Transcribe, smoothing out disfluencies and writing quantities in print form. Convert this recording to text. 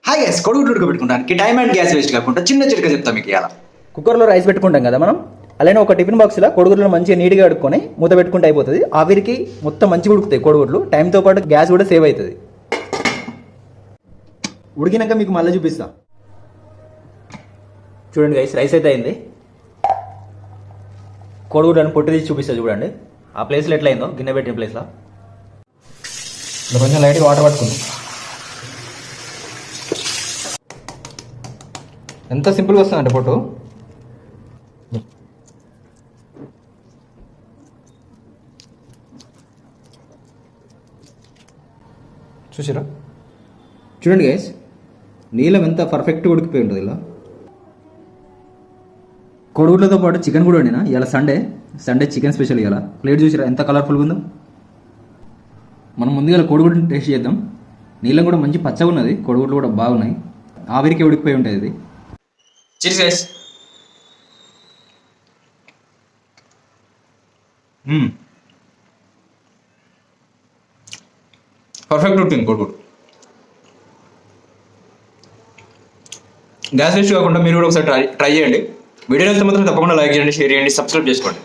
Hi guys, కొడుగుడ్లు ఉడకబెట్టుకోవడానికి time and gas waste కాకుండా చిన్న చిట్కా చెప్తా మీకు ఇలా. కుక్కర్లో రైస్ పెట్టుకుంటాం కదా మనం, అలానే ఒక టిఫిన్ బాక్స్లో కోడిగుడ్లను మంచిగా నీట్గా కడుక్కొని మూత పెట్టుకుంటే అయిపోతుంది. ఆవిరికి మొత్తం మంచిగా ఉడుకుతాయి కోడిగుడ్లు, టైంతో పాటు గ్యాస్ కూడా సేవ్ అవుతుంది. ఉడికినాక మీకు మళ్ళీ చూపిస్తా. చూడండి గైస్, రైస్ అయితే అయింది. కోడిగుడ్లను పొట్టు తీసి చూపిస్తా చూడండి. ఆ ప్లేస్లో ఎట్లా అయిందో, గిన్నె పెట్టిన ప్లేస్లో కొంచెం లైట్గా వాటర్ పట్టుకుంది. ఎంత సింపుల్గా వస్తుందంటే పొట్టు. చూసారా, చూడండి గైస్, నీళ్ళం ఎంత పర్ఫెక్ట్గా ఉడికిపోయి ఉంటుంది ఇలా. కోడిగుడ్లతో పాటు చికెన్ కూడా వండినా ఇలా. సండే చికెన్ స్పెషల్ ఇలా. ప్లేట్ చూసారా ఎంత కలర్ఫుల్గా ఉందో. మనం ముందుగా కోడిగుడ్డుని టేస్ట్ చేద్దాం. నీళ్ళం కూడా మంచి పచ్చగా ఉన్నది, కోడిగుడ్లు కూడా బాగున్నాయి. ఆవిరికి ఉడికిపోయి ఉంటుంది ఇది. Cheese guys. పర్ఫెక్ట్ ఉడికింది కోడిగుడ్డు. గ్యాస్ వేస్ట్ కాకుండా మీరు కూడా ఒకసారి ట్రై చేయండి. వీడియో అయితే మాత్రం తప్పకుండా లైక్ చేయండి, షేర్ చేయండి, సబ్స్క్రైబ్ చేసుకోండి.